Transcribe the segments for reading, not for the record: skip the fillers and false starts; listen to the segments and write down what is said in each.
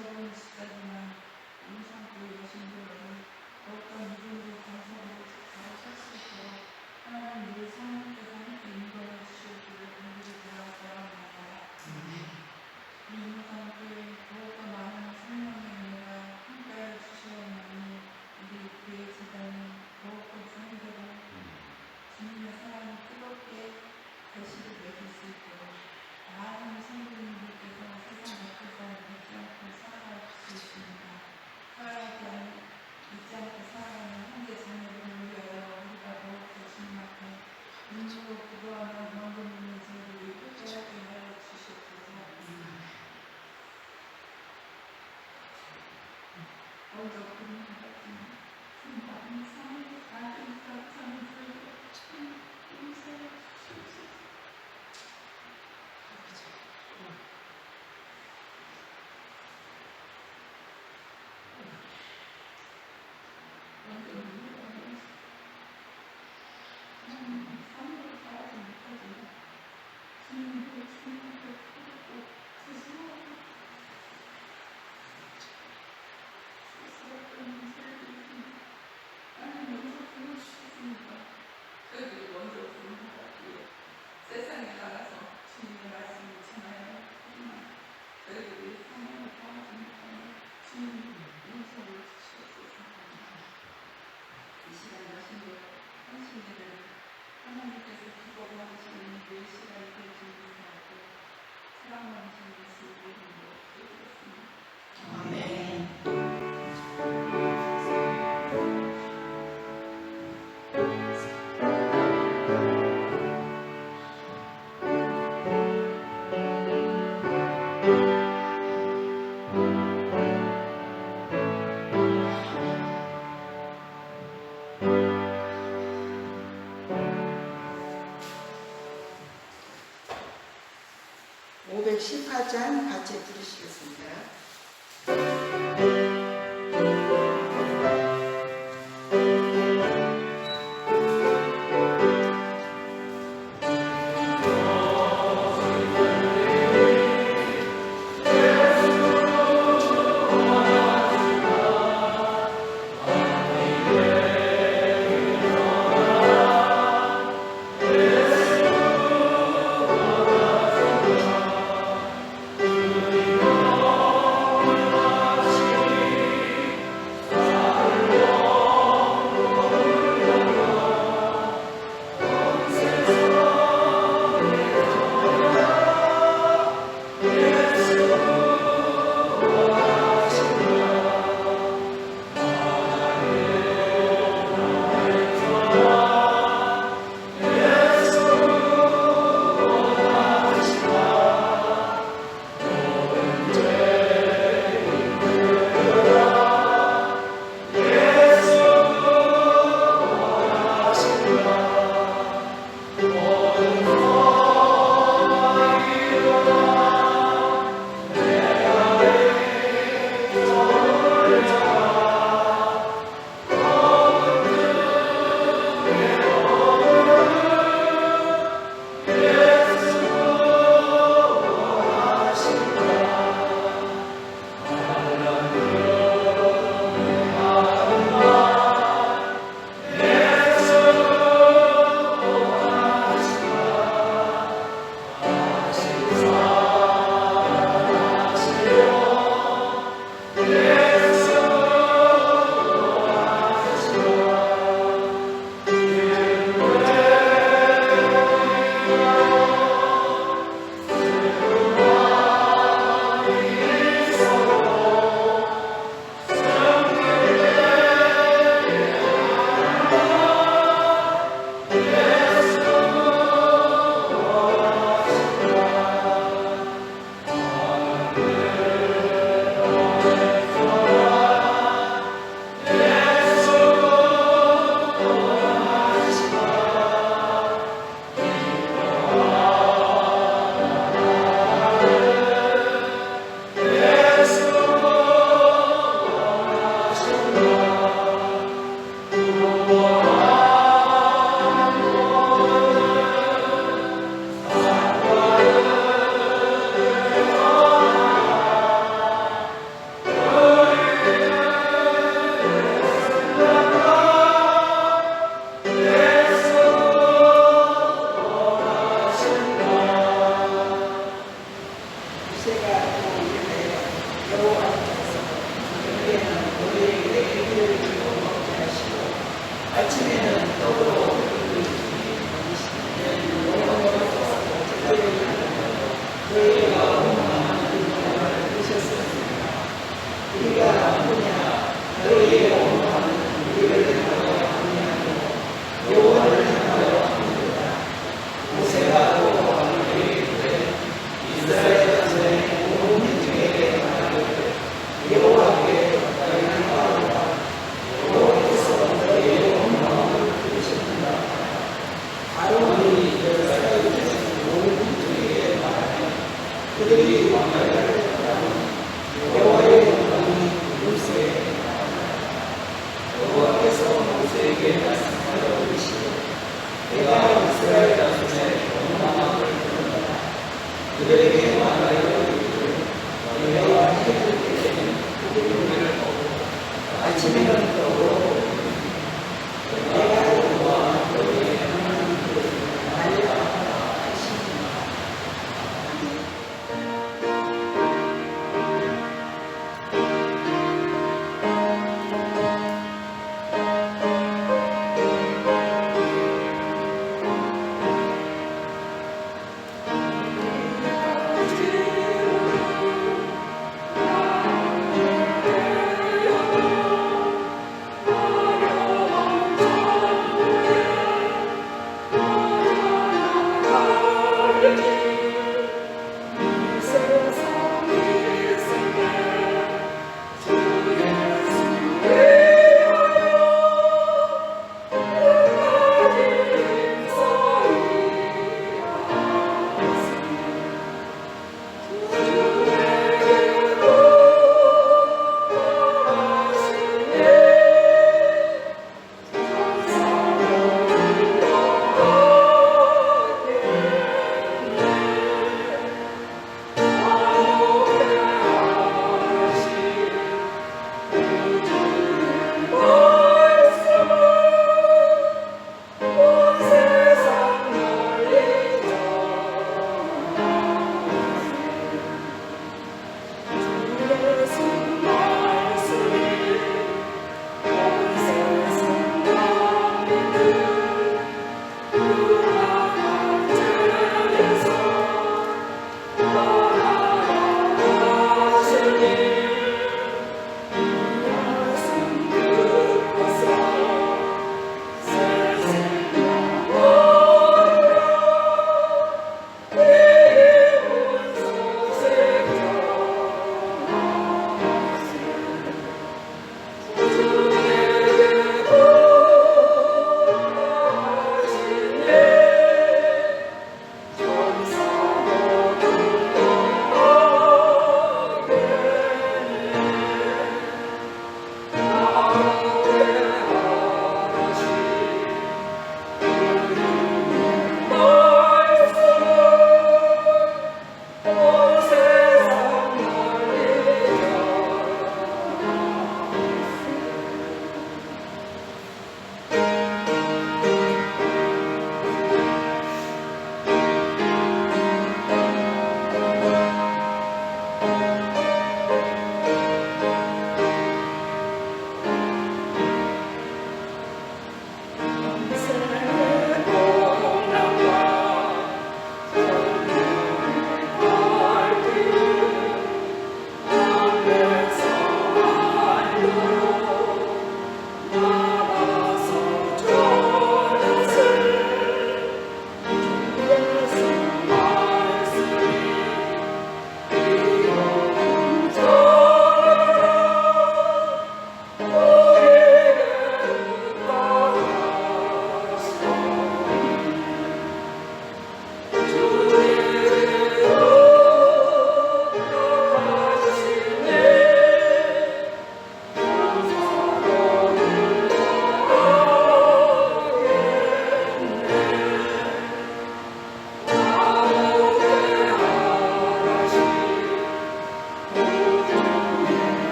적은 시간이나 임상교회 여신들을 더욱더 믿음으로 감사하고 바로 설 수 있도록 하나님 늘 성령께서 함께 인도해 주시기를 간절히 바랍니다. 이 임상교회 더욱더 많은 성령의 은혜가 함께하여 주시옵나니 우리 교회 재단이 더욱더 주님대로 주님의 사랑을 뜨겁게 결실을 맺을 수 있도록 많은 성도님들께서 세상 앞에서 믿지 않고 살아갈 수 있습니다. 믿지 않고 살아가는 현재 자녀들을 위하여 우리가 더욱더 주님 앞에 눈으로 기도하는 원금님의 제일을 회개하게 하여 주시옵소서. 먼저 그런 것 같은 많은 사랑을 받은 감사함을 용서해 주시옵소서. 저희들이 먼저 부르기 위해 세상에 나가서 주님의 말씀을 전하여 하지만 저희들이 상황을 도와주는 것에 주님이 용서를 주시옵소서. 이 시간 여신들 헌신들을 하나님께서 기뻐 받으시는 이 시간이 될 줄을 알고 사랑하는 예수 이름으로 기도드렸습니다. 아멘. (518장) 같이 부르시겠습니다. 오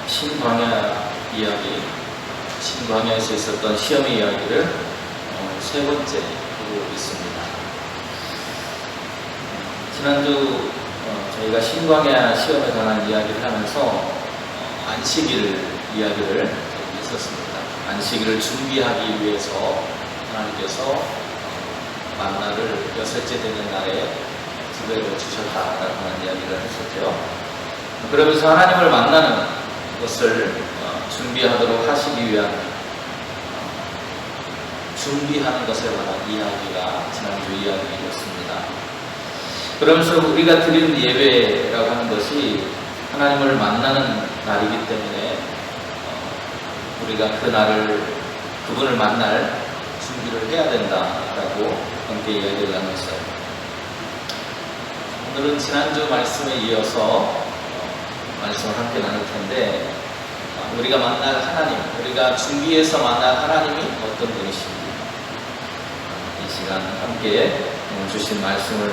신광야 이야기, 신광야에서 있었던 시험의 이야기를 세 번째 하고 있습니다. 지난주 저희가 신광야 시험에 관한 이야기를 하면서 안식일 이야기를 여기서 있었습니다. 안식일을 준비하기 위해서 하나님께서 만나를 여섯째 되는 날에 두 배로 주셨다라고 하는 이야기를 했었죠. 그러면서 하나님을 만나는 것을 준비하도록 하시기 위한 준비하는 것에 관한 이야기가 지난주 이야기였습니다. 그러면서 우리가 드리는 예배라고 하는 것이 하나님을 만나는 날이기 때문에 우리가 그분을 만날 준비를 해야 된다라고 함께 이야기를 나눴어요. 오늘은 지난주 말씀에 이어서 말씀을 함께 나눌 텐데, 우리가 만날 하나님, 우리가 준비해서 만날 하나님이 어떤 분이신지 이 시간 함께 주신 말씀을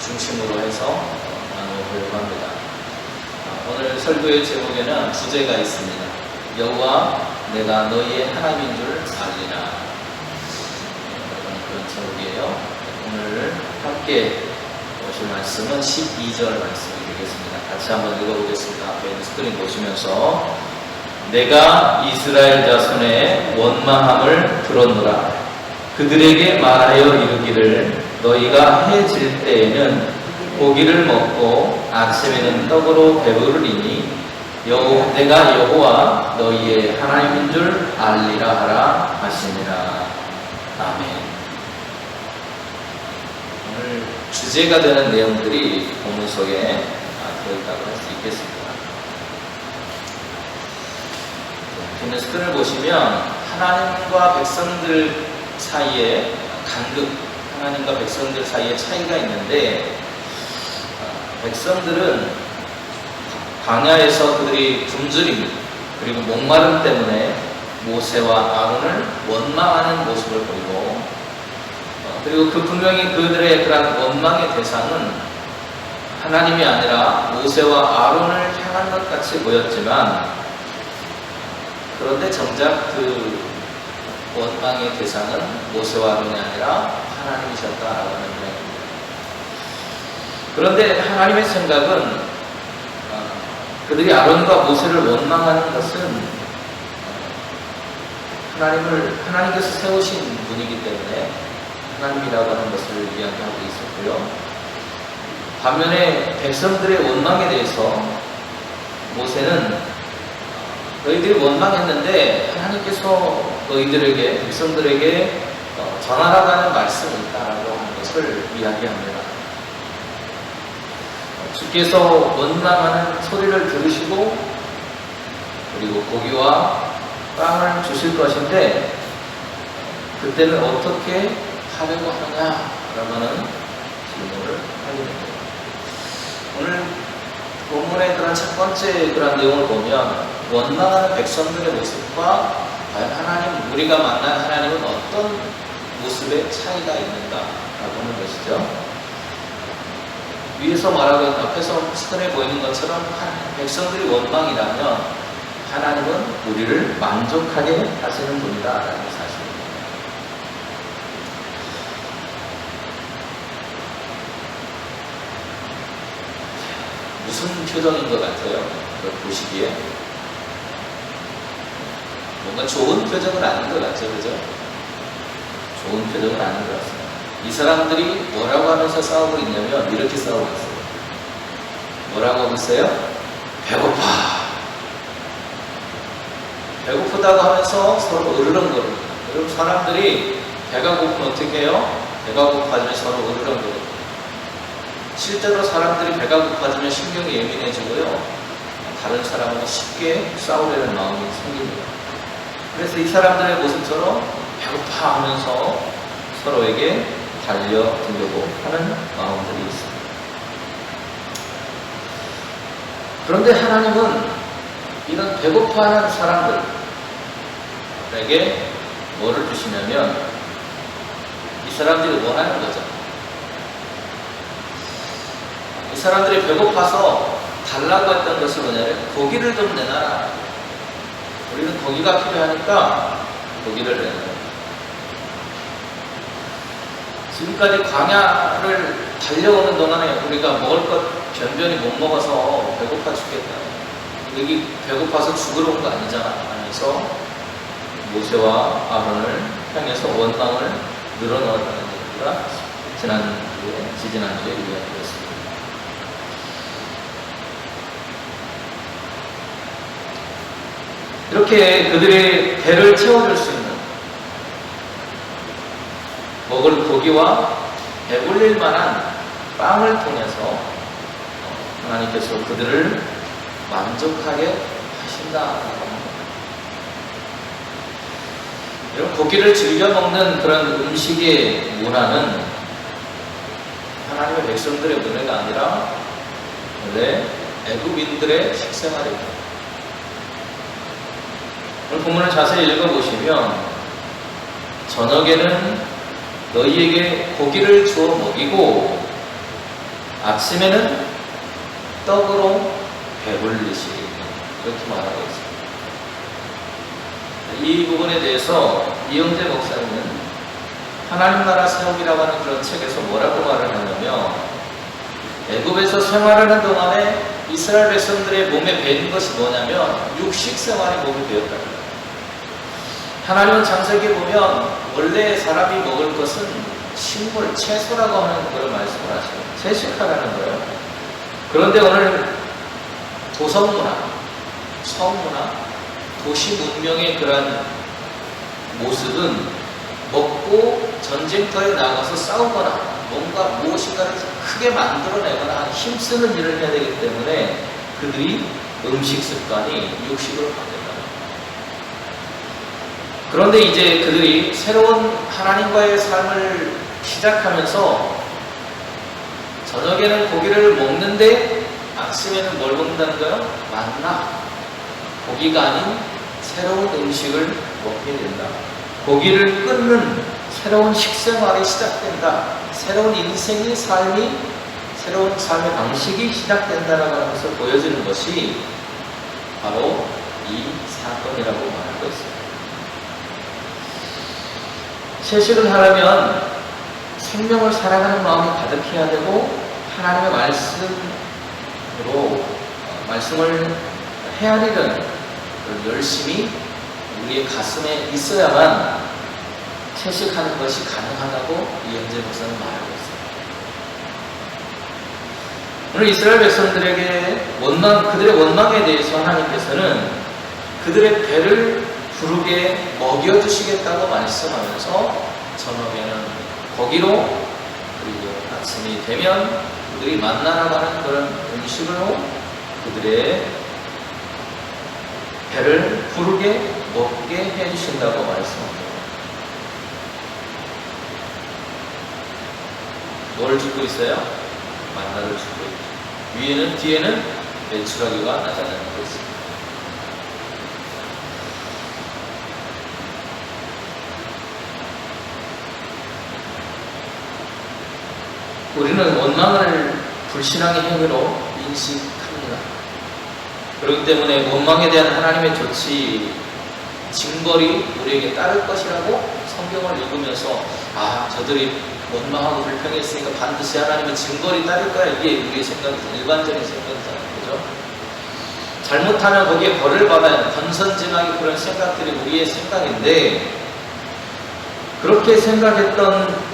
중심으로 해서 나누려고 합니다. 오늘 설교의 제목에는 주제가 있습니다. 여호와 내가 너희의 하나님인 줄 알리라. 그런 제목이에요. 오늘 함께 보실 말씀은 12절 말씀이 되겠습니다. 같이 한번 읽어보겠습니다. 앞에 있는 스크린 보시면서 내가 이스라엘 자손의 원망함을 들었노라. 그들에게 말하여 이르기를 너희가 해질 때에는 고기를 먹고 아침에는 떡으로 배부르리니 내가 여호와 너희의 하나님인 줄 알리라 하라 하시니라. 아멘. 오늘 주제가 되는 내용들이 본문 속에 들어있다고 할 수 있겠습니다. 뒷면 스크린을 보시면 하나님과 백성들 사이에 간극, 하나님과 백성들 사이에 차이가 있는데, 백성들은 광야에서 그들이 굶주림 그리고 목마름 때문에 모세와 아론을 원망하는 모습을 보이고, 그리고 분명히 그들의 그런 원망의 대상은 하나님이 아니라 모세와 아론을 향한 것 같이 보였지만, 그런데 정작 그 원망의 대상은 모세와 아론이 아니라 하나님이셨다라고 하는 이야기입니다. 그런데 하나님의 생각은 그들이 아론과 모세를 원망하는 것은 하나님께서 세우신 분이기 때문에 하나님이라고 하는 것을 이야기하고 있었고요. 반면에 백성들의 원망에 대해서 모세는 너희들이 원망했는데 하나님께서 너희들에게, 백성들에게 전하라고 하는 말씀이 있다라고 하는 것을 이야기합니다. 주께서 원망하는 소리를 들으시고 그리고 고기와 빵을 주실 것인데 그때는 어떻게 하려고 하느냐라고 하는 질문을 하게 됩니다. 오늘 본문의 그런 첫 번째 그런 내용을 보면 원망하는 백성들의 모습과 과연 우리가 만난 하나님은 어떤 모습의 차이가 있는가라고 하는 것이죠. 위에서 말하고 있는 앞에서 스크린에 보이는 것처럼 백성들이 원망이라면 하나님은 우리를 만족하게 하시는 분이다라는 사실입니다. 무슨 표정인 것 같아요? 그걸 보시기에 뭔가 좋은 표정은 아닌 것 같죠, 그죠? 좋은 표정은 아닌 것 같습니다. 이 사람들이 뭐라고 하면서 싸우고 있냐면 이렇게 싸우고 있어요. 뭐라고 하고 있어요? 배고파. 배고프다고 하면서 서로 으르렁거립니다. 여러분, 사람들이 배가 고프면 어떻게 해요? 배가 고파지면 서로 으르렁거립니다. 실제로 사람들이 배가 고파지면 신경이 예민해지고요, 다른 사람하고 쉽게 싸우려는 마음이 생깁니다. 그래서 이 사람들의 모습처럼 배고파 하면서 서로에게 달려들려고 하는 마음들이 있습니다. 그런데 하나님은 이런 배고파하는 사람들에게 뭐를 주시냐면 이 사람들이 원하는 거죠. 이 사람들이 배고파서 달라고 했던 것이 뭐냐면 고기를 좀 내놔라. 우리는 고기가 필요하니까 고기를 내놔라. 지금까지 광야를 달려오는 동안에 우리가 먹을 것 변변히 못 먹어서 배고파 죽겠다. 여기 배고파서 죽으러 온 거 아니잖아 하면서 모세와 아론을 향해서 원망을 늘어놓았다는 얘기가 지지난주에 이야기했습니다. 이렇게 그들의 배를 채워줄 수 있는 먹을 고기와 배불릴 만한 빵을 통해서 하나님께서 그들을 만족하게 하신다라고 합니다. 이런 고기를 즐겨 먹는 그런 음식의 문화는 하나님의 백성들의 문화가 아니라 원래 애굽인들의 식생활입니다. 오늘 본문을 자세히 읽어보시면 저녁에는 너희에게 고기를 주어 먹이고 아침에는 떡으로 배불리시리 이렇게 말하고 있습니다. 이 부분에 대해서 이영재 목사님은 하나님 나라 세우기라고 하는 그런 책에서 뭐라고 말을 하냐면 애굽에서 생활하는 동안에 이스라엘 백성들의 몸에 배인 것이 뭐냐면 육식 생활이 몸에 배었다. 하나님은 창세기에 보면 원래 사람이 먹을 것은 식물, 채소라고 하는 그런 말씀을 하시고 채식하라는 거예요. 그런데 오늘 도성문화, 성문화, 도시 문명의 그러한 모습은 먹고 전쟁터에 나가서 싸우거나 뭔가 무엇인가를 크게 만들어내거나 힘쓰는 일을 해야 되기 때문에 그들이 음식 습관이 육식으로 바뀌었다. 그런데 이제 그들이 새로운 하나님과의 삶을 시작하면서 저녁에는 고기를 먹는데 아침에는 뭘 먹는다는 거예요? 만나. 고기가 아닌 새로운 음식을 먹게 된다. 고기를 끊는 새로운 식생활이 시작된다. 새로운 인생의 삶이, 새로운 삶의 방식이 시작된다라고 하는 것을 보여주는 것이 바로 이 사건이라고 말하고 있습니다. 채식을 하려면 생명을 사랑하는 마음이 가득해야 되고 하나님의 말씀을 헤아리는 열심히 우리의 가슴에 있어야만 채식하는 것이 가능하다고 이영재 목사는 말하고 있습니다. 오늘 이스라엘 백성들에게 그들의 원망에 대해서 하나님께서는 그들의 배를 부르게 먹여주시겠다고 말씀하면서 저녁에는 고기로 그리고 아침이 되면 그들이 만나라고 하는 그런 음식으로 그들의 배를 부르게 먹게 해주신다고 말씀합니다. 뭘 주고 있어요? 만나를 주고 있죠. 위에는 뒤에는 메추라기가 나타나고 있습니다. 우리는 원망을 불신앙의 행위로 인식합니다. 그렇기 때문에 원망에 대한 하나님의 조치, 징벌이 우리에게 따를 것이라고 성경을 읽으면서 저들이 원망하고 불평했으니까 반드시 하나님의 징벌이 따를 거야. 이게 우리의 생각이죠. 일반적인 생각이잖아요. 그죠? 잘못하면 거기에 벌을 받아야 건선징악이 그런 생각들이 우리의 생각인데 그렇게 생각했던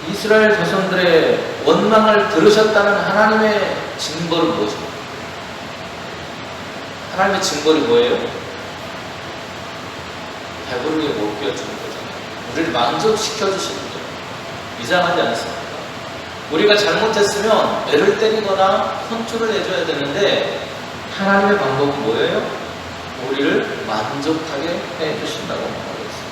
이스라엘 자손들의 원망을 들으셨다는 하나님의 징벌은 뭐죠? 하나님의 징벌이 뭐예요? 배부르게 먹여주는 거잖아요. 우리를 만족시켜주시는 거예요. 이상하지 않습니까? 우리가 잘못했으면 애를 때리거나 혼쭐을 내줘야 되는데 하나님의 방법은 뭐예요? 우리를 만족하게 해주신다고 말하고 있습니다.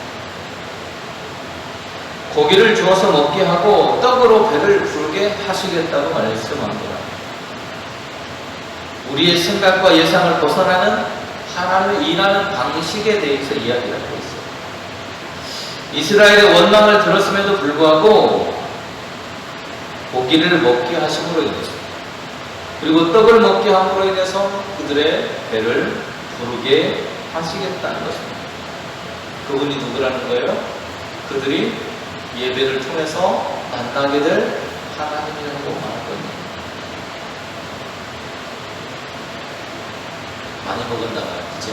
고기를 주어서 먹게 하고 떡으로 배를 부르게 하시겠다고 말씀합니다. 우리의 생각과 예상을 벗어나는 하나님의 일하는 방식에 대해서 이야기를 하고 있어요. 이스라엘의 원망을 들었음에도 불구하고 고기를 먹게 하심으로 인해서 그리고 떡을 먹게 함으로 인해서 그들의 배를 부르게 하시겠다는 것입니다. 그분이 누구라는 거예요? 그들이 예배를 통해서 만나게 될 하나님이라고 말하거든요. 많이 먹은다 말이죠.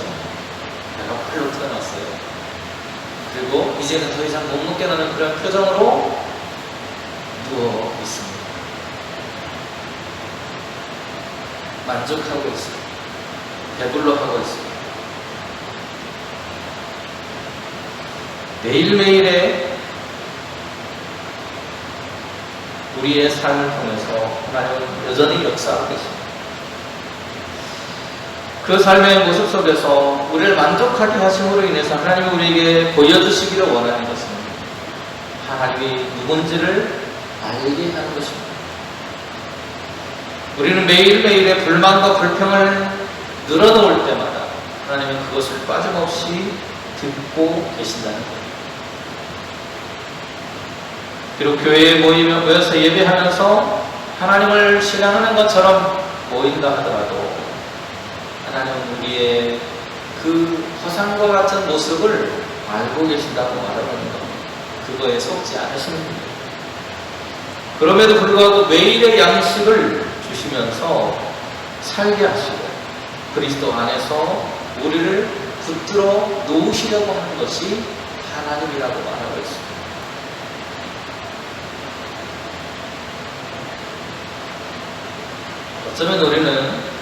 배가 팔로 묶여놨어요. 그리고 이제는 더 이상 못 묶여놓는 그런 표정으로 누워 있습니다. 만족하고 있어요. 배불러하고 있어요. 매일매일의 우리의 삶을 통해서 하나님은 여전히 역사하고 계십니다. 그 삶의 모습 속에서 우리를 만족하게 하심으로 인해서 하나님이 우리에게 보여주시기를 원하는 것은 하나님이 누군지를 알게 하는 것입니다. 우리는 매일매일의 불만과 불평을 늘어놓을 때마다 하나님은 그것을 빠짐없이 듣고 계신다는 거예요. 비록 교회에 모여서 예배하면서 하나님을 신앙하는 것처럼 보인다 하더라도 하나님은 우리의 그 허상과 같은 모습을 알고 계신다고 말하는 겁니다. 그거에 속지 않으시는 겁니다. 그럼에도 불구하고 매일의 양식을 주시면서 살게 하시고 그리스도 안에서 우리를 붙들어 놓으시려고 하는 것이 하나님이라고 말하고 있습니다. 어쩌면 우리는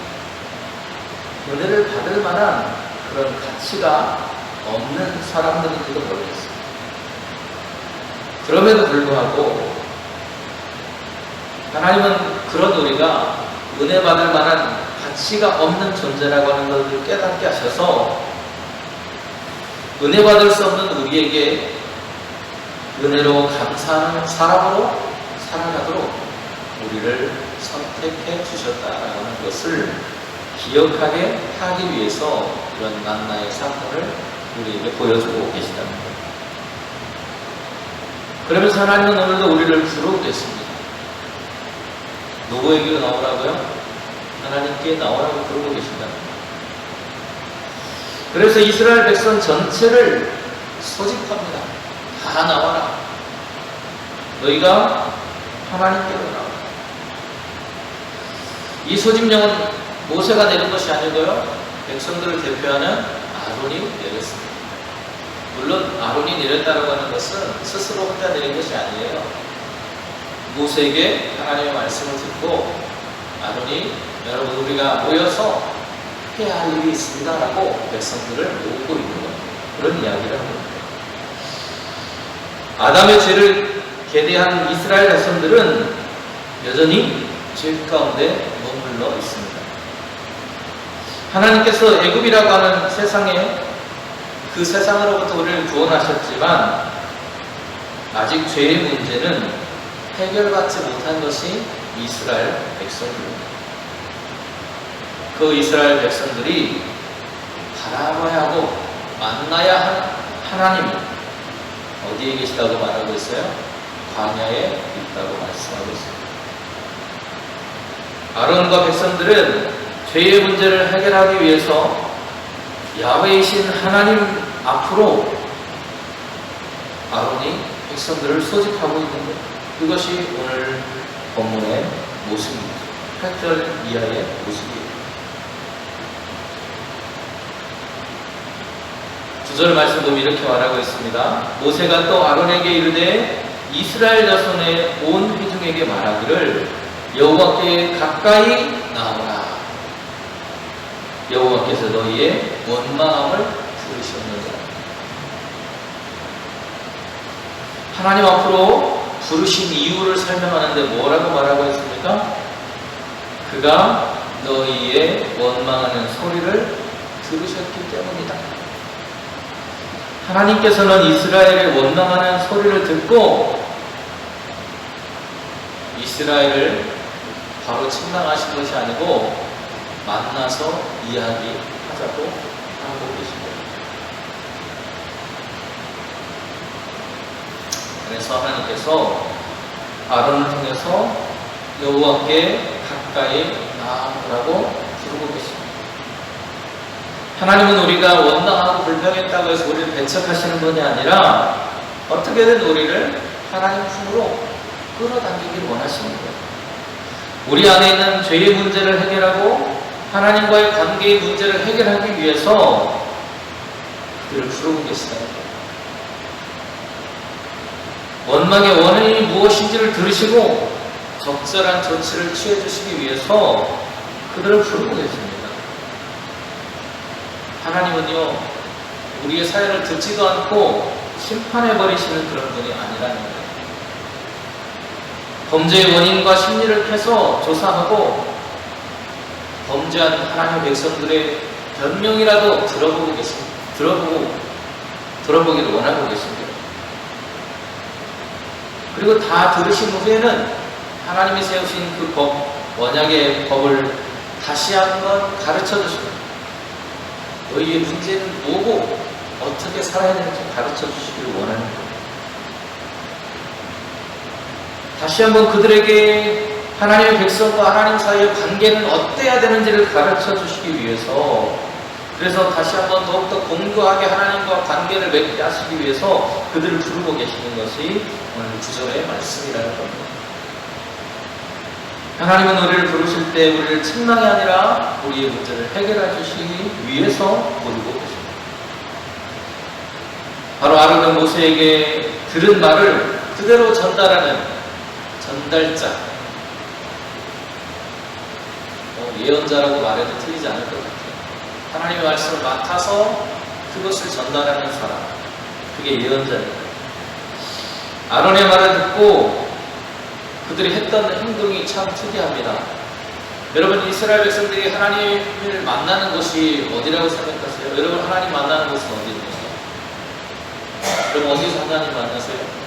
은혜를 받을 만한 그런 가치가 없는 사람들인지도 모르겠습니다. 그럼에도 불구하고 하나님은 그런 우리가 은혜 받을 만한 가치가 없는 존재라고 하는 것을 깨닫게 하셔서 은혜 받을 수 없는 우리에게 은혜로 감사하는 사람으로 살아가도록 우리를 선택해 주셨다라는 것을 기억하게 하기 위해서 이런 만나의 사건을 우리에게 보여주고 계시다는 거예요. 그러면서 하나님은 오늘도 우리를 부르고 계십니다. 누구에게 나오라고요? 하나님께 나오라고 부르고 계신다는 거예요. 그래서 이스라엘 백성 전체를 소집합니다. 다 나와라. 너희가 하나님께로 나와라. 이 소집령은 모세가 내린 것이 아니고요. 백성들을 대표하는 아론이 내렸습니다. 물론 아론이 내렸다고 하는 것은 스스로 혼자 내린 것이 아니에요. 모세에게 하나님의 말씀을 듣고 아론이 여러분 우리가 모여서 해야 할 일이 있습니다라고 백성들을 모으고 있는 거예요. 그런 이야기를 합니다. 아담의 죄를 계대한 이스라엘 백성들은 여전히 죄 가운데 머물러 있습니다. 하나님께서 애굽이라고 하는 세상에 그 세상으로부터 우리를 구원하셨지만 아직 죄의 문제는 해결받지 못한 것이 이스라엘 백성들입니다. 그 이스라엘 백성들이 바라봐야 하고 만나야 할 하나님이 어디에 계시다고 말하고 있어요? 광야에 있다고 말씀하고 있습니다. 아론과 백성들은 죄의 문제를 해결하기 위해서 야훼이신 하나님 앞으로 아론이 백성들을 소집하고 있는 것, 그것이 오늘 본문의 모습입니다. 8절 이하의 모습이에요. 9절 말씀 보면 이렇게 말하고 있습니다. 모세가 또 아론에게 이르되 이스라엘 자손의 온 회중에게 말하기를 여호와께 가까이 나오라. 여호와께서 너희의 원망함을 들으셨느니라. 하나님 앞으로 부르신 이유를 설명하는데 뭐라고 말하고 있습니까? 그가 너희의 원망하는 소리를 들으셨기 때문이다. 하나님께서는 이스라엘의 원망하는 소리를 듣고 이스라엘을 바로 책망하신 것이 아니고 만나서 이야기하자고 하고 계십니다. 그래서 하나님께서 아론을 통해서 여호와께 가까이 나아오라고 부르고 계십니다. 하나님은 우리가 원망하고 불평했다고 해서 우리를 배척하시는 분이 아니라 어떻게든 우리를 하나님 품으로 끌어당기길 원하시는 거예요. 우리 안에 있는 죄의 문제를 해결하고 하나님과의 관계의 문제를 해결하기 위해서 그들을 부르고 계시다는 거예요. 원망의 원인이 무엇인지를 들으시고 적절한 조치를 취해 주시기 위해서 그들을 부르고 계십니다. 하나님은요, 우리의 사연을 듣지도 않고 심판해버리시는 그런 분이 아니라는 거예요. 범죄의 원인과 심리를 캐서 조사하고 범죄한 하나님의 백성들의 변명이라도 들어보고 계십니다. 들어보기를 원하고 계십니다. 그리고 다 들으신 후에는 하나님이 세우신 그 법, 언약의 법을 다시 한번 가르쳐 주십니다. 너희의 문제는 뭐고 어떻게 살아야 되는지 가르쳐 주시기를 원하는 거예요. 다시 한번 그들에게 하나님의 백성과 하나님 사이의 관계는 어때야 되는지를 가르쳐 주시기 위해서, 그래서 다시 한번 더욱더 공고하게 하나님과 관계를 맺게 하시기 위해서 그들을 부르고 계시는 것이 오늘 9절의 말씀이라는 겁니다. 하나님은 우리를 부르실 때 우리를 책망이 아니라 우리의 문제를 해결해 주시기 위해서 부르고 계십니다. 바로 아론은 모세에게 들은 말을 그대로 전달하는 전달자, 예언자라고 말해도 틀리지 않을 것 같아요. 하나님의 말씀을 맡아서 그것을 전달하는 사람, 그게 예언자입니다. 아론의 말을 듣고 그들이 했던 행동이 참 특이합니다. 여러분, 이스라엘 백성들이 하나님을 만나는 곳이 어디라고 생각하세요? 여러분, 하나님 만나는 곳은 어디입니까? 그럼 어디서 하나님 만나세요?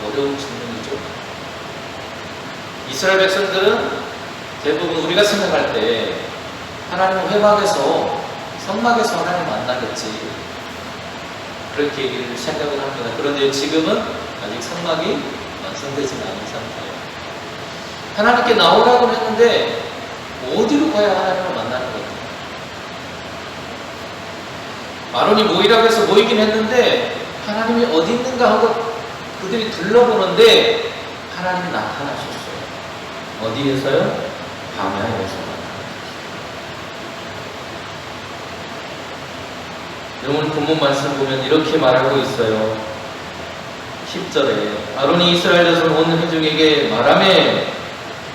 어려운 질문이죠. 이스라엘 백성들은 대부분 우리가 생각할 때 하나님은 회막에서, 성막에서 하나님 만나겠지, 그렇게 생각을 합니다. 그런데 지금은 아직 성막이 완성되지는 않은 상태예요. 하나님께 나오라고 했는데 어디로 가야 하나님을 만나는 거예요? 아론이 모이라고 해서 모이긴 했는데 하나님이 어디 있는가 하고 그들이 둘러보는데 하나님이 나타나셨어요. 어디에서요? 광야에서. 오늘 본문 말씀 보면 이렇게 말하고 있어요. 10절에 아론이 이스라엘 자손 온 회중에게 말하매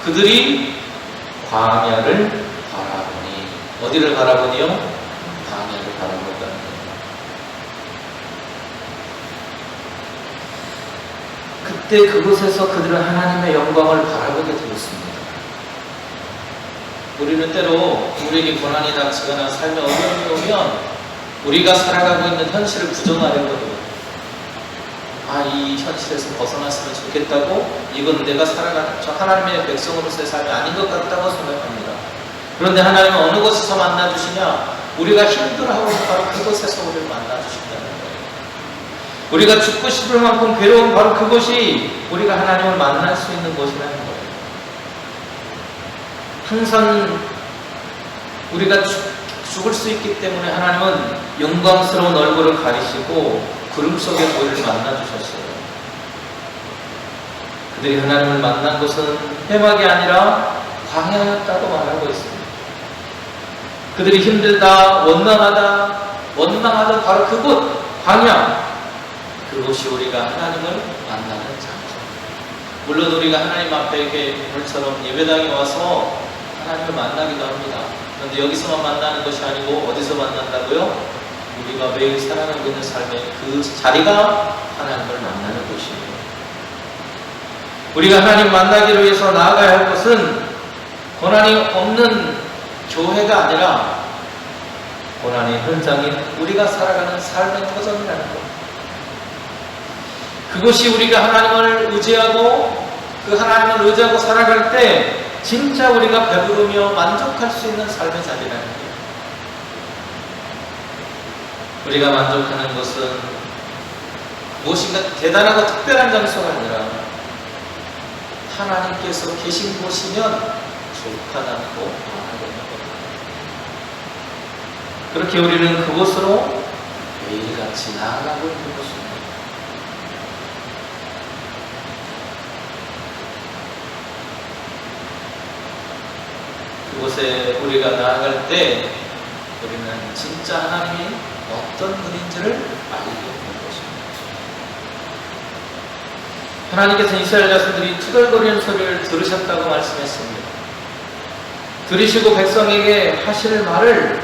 그들이 광야를 바라보니, 어디를 바라보니요? 광야를 바라본다는 거예요. 그때 그곳에서 그들은 하나님의 영광을 바라보게 되었습니다. 우리는 때로 우리에게 고난이 닥치거나 삶에 어려움이 오면 우리가 살아가고 있는 현실을 부정하려거든요. 이 현실에서 벗어났으면 좋겠다고, 이건 내가 살아가는 저 하나님의 백성으로서의 삶이 아닌 것 같다고 생각합니다. 그런데 하나님은 어느 곳에서 만나주시냐? 우리가 힘들어하고 있는 바로 그곳에서 우리를 만나주신다는 거예요. 우리가 죽고 싶을 만큼 괴로운 바로 그곳이 우리가 하나님을 만날 수 있는 곳이라는 거예요. 항상 우리가 죽을 수 있기 때문에 하나님은 영광스러운 얼굴을 가리시고 구름 속에 우리를 만나주셨어요. 그들이 하나님을 만난 곳은 회막이 아니라 광야였다고 말하고 있습니다. 그들이 힘들다, 원망하던 바로 그곳, 광야, 그곳이 우리가 하나님을 만나는 장소. 물론 우리가 하나님 앞에 오늘처럼 예배당에 와서 하나님을 만나기도 합니다. 그런데 여기서만 만나는 것이 아니고 어디서 만난다고요? 우리가 매일 살아가고 있는 삶의 그 자리가 하나님을 만나는 곳이에요. 우리가 하나님 만나기를 위해서 나아가야 할 것은 고난이 없는 교회가 아니라 고난의 현장인 우리가 살아가는 삶의 터전이라는 것. 그것이 우리가 하나님을 의지하고 그 하나님을 의지하고 살아갈 때 진짜 우리가 배부르며 만족할 수 있는 삶의 자리라는 거예요. 우리가 만족하는 것은 무엇인가 대단하고 특별한 장소가 아니라 하나님께서 계신 곳이면 족하다고 말하고 있는 겁니다. 그렇게 우리는 그곳으로 매일같이 나아가고 있는 것입니다. 그곳에 우리가 나아갈 때 우리는 진짜 하나님이 어떤 분인지를 알게 되는 것입니다. 하나님께서 이스라엘 자손들이 투덜거리는 소리를 들으셨다고 말씀했습니다. 들으시고 백성에게 하실 말을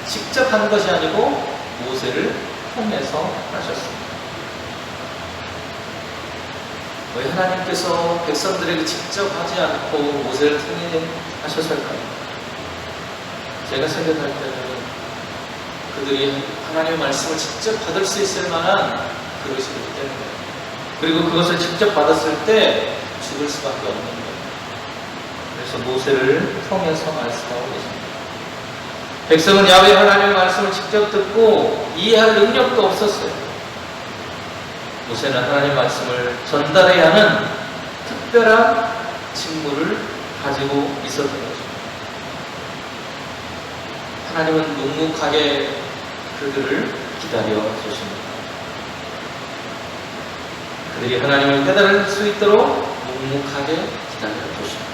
직접 한 것이 아니고 모세를 통해서 하셨습니다. 왜 하나님께서 백성들에게 직접 하지 않고 모세를 통해 하셨을까요? 제가 생각할 때는 그들이 하나님의 말씀을 직접 받을 수 있을 만한 그릇이기 때문에, 그리고 그것을 직접 받았을 때 죽을 수밖에 없는 거예요. 그래서 모세를 통해서 말씀하고 계십니다. 백성은 야훼 하나님의 말씀을 직접 듣고 이해할 능력도 없었어요. 모세는 하나님의 말씀을 전달해야 하는 특별한 직무를 가지고 있었던 거죠. 하나님은 묵묵하게 그들을 기다려 주십니다. 그들이 하나님을 깨달을 수 있도록 묵묵하게 기다려 주십니다.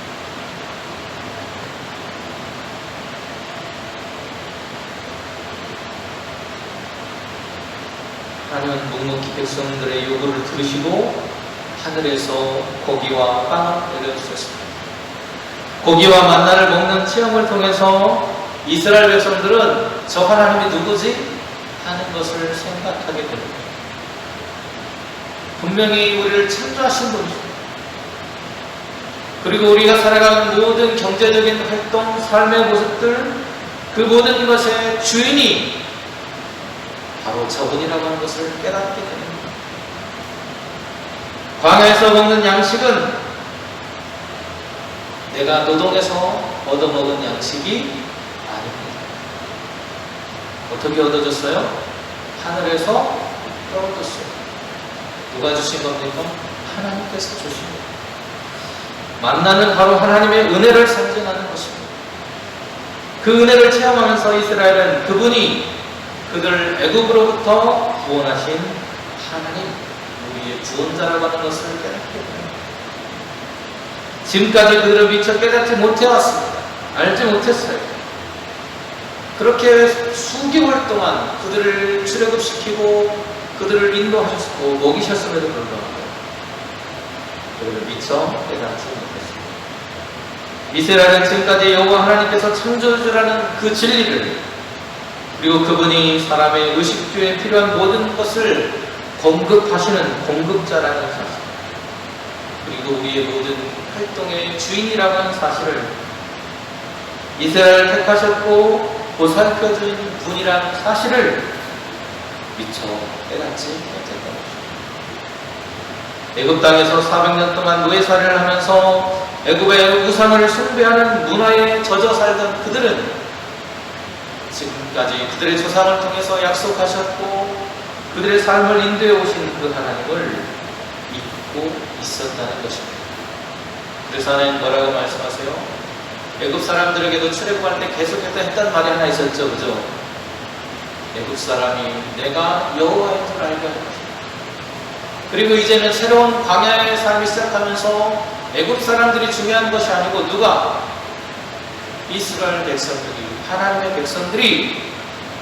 하나님은 묵묵히 백성들의 요구를 들으시고 하늘에서 고기와 빵을 내려주셨습니다. 고기와 만나를 먹는 체험을 통해서 이스라엘 백성들은 저 하나님이 누구지? 하는 것을 생각하게 됩니다. 분명히 우리를 창조하신 분이십니다. 그리고 우리가 살아가는 모든 경제적인 활동, 삶의 모습들, 그 모든 것의 주인이 바로 저분이라고 하는 것을 깨닫게 됩니다. 광야에서 먹는 양식은 내가 노동해서 얻어먹은 양식이 아닙니다. 어떻게 얻어졌어요? 하늘에서 떨어졌어요. 누가 주신 겁니까? 하나님께서 주신 겁니다. 만나는 바로 하나님의 은혜를 상징하는 것입니다. 그 은혜를 체험하면서 이스라엘은 그분이 그들 애굽으로부터 구원하신 하나님, 우리의 구원자라고 하는 것을 깨닫게 됩니다. 지금까지 그들은 미처 깨닫지 못해왔습니다. 알지 못했어요. 그렇게 수개월 동안 그들을 출애굽시키고 그들을 인도하셨고 먹이셨음에도 불구하고 그들을 미처 깨닫지 못했습니다. 이스라엘은 지금까지 여호와 하나님께서 창조주라는 그 진리를, 그리고 그분이 사람의 의식주에 필요한 모든 것을 공급하시는 공급자라는 사실, 그리고 우리의 모든 활동의 주인이라고 하는 사실을 이스라엘을 택하셨고 보살펴준 분이라는 사실을 미처 깨닫지 못했던 것입니다. 애굽 땅에서 400년 동안 노예살이를 하면서 애굽의 우상을 숭배하는 문화에 젖어 살던 그들은 지금까지 그들의 조상을 통해서 약속하셨고 그들의 삶을 인도해 오신 그 하나님을 잊고 있었다는 것입니다. 그래서 하나님 뭐라고 말씀하세요? 애굽 사람들에게도 출애굽할 때 계속해서 했던 말이 하나 있었죠, 그죠? 애굽 사람이 내가 여호와인 줄 알게 할 것이다. 그리고 이제는 새로운 광야의 삶이 시작하면서 애굽 사람들이 중요한 것이 아니고 누가? 이스라엘 백성들이, 하나님의 백성들이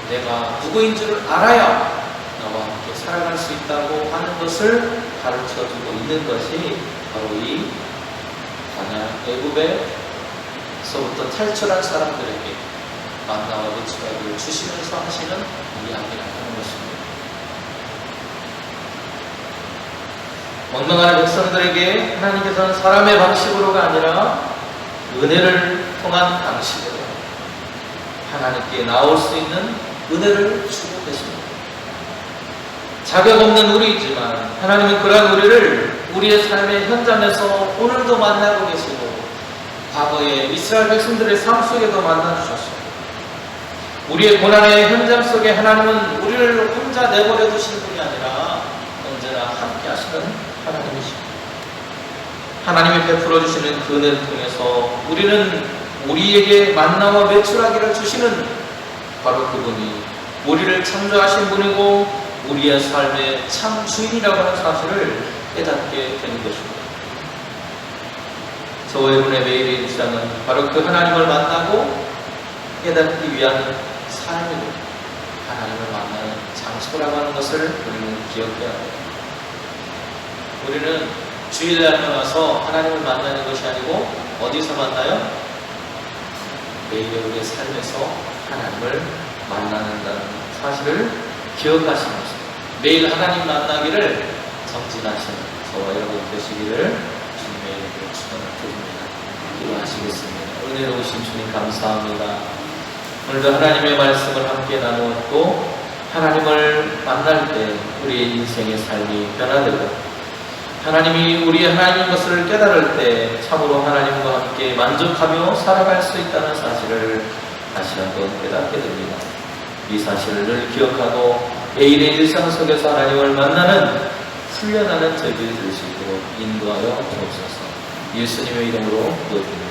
내가 누구인 줄 알아야 나와 함께 살아갈 수 있다고 하는 것을 가르쳐주고 있는 것이 바로 이 광야 애굽에서부터 탈출한 사람들에게 만나와 미tzvah를 주시면서 하시는 이야기라는 것입니다. 원망하는 백성들에게 하나님께서는 사람의 방식으로가 아니라 은혜를 통한 방식으로 하나님께 나올 수 있는 은혜를 주고 계십니다. 자격 없는 우리이지만 하나님은 그러한 우리를 우리의 삶의 현장에서 오늘도 만나고 계시고 과거에 이스라엘 백성들의 삶 속에도 만나주셨습니다. 우리의 고난의 현장 속에 하나님은 우리를 혼자 내버려 두시는 분이 아니라 언제나 함께 하시는 하나님이십니다. 하나님이 베풀어 주시는 그 은혜를 통해서 우리는 우리에게 만나와 매출하기를 주시는 바로 그분이 우리를 창조하신 분이고 우리의 삶의 참 주인이라고 하는 사실을 깨닫게 되는 것입니다. 저와 여러분의 매일의 일상은 바로 그 하나님을 만나고 깨닫기 위한 삶이고 하나님을 만나는 장소라고 하는 것을 우리는 기억해야 합니다. 우리는 주일날만 와서 하나님을 만나는 것이 아니고 어디서 만나요? 매일의 우리의 삶에서 하나님을 만나는다는 사실을 기억하시는 것입니다. 매일 하나님 만나기를 정진하시는 저와 여러분 되시기를 주님의 이름으로 축원을 드립니다. 기도하시겠습니다. 은혜로우신 주님 감사합니다. 오늘도 하나님의 말씀을 함께 나누었고 하나님을 만날 때 우리의 인생의 삶이 변화되고 하나님이 우리의 하나님인 것을 깨달을 때 참으로 하나님과 함께 만족하며 살아갈 수 있다는 사실을 다시 한번 깨닫게 됩니다. 이 사실을 늘 기억하고 매일의 일상 속에서 하나님을 만나는 훈련하는 저희들이 될 수 있도록 인도하여 주옵소서. 예수님의 이름으로 기도드립니다.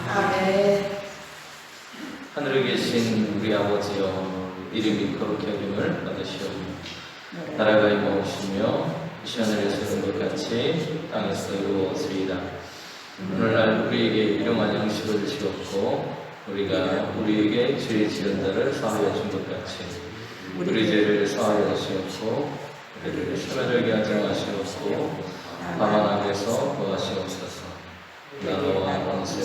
아멘. 하늘에 계신 우리 아버지여, 이름이 거룩히 여김을 받으시오. 나라가 임하옵시며 이 하늘에서 이룬 것 같이 땅에서 이루어지이다. 오늘날 우리에게 일용할 양식을 주옵고 우리가 우리에게 죄 지은 자를 사하여 준 것 같이 우리 죄를 사하여 주시옵고 우리를 시험에 들게 하지 마시옵고 다만 악에서 구하시옵소서. 나와 원수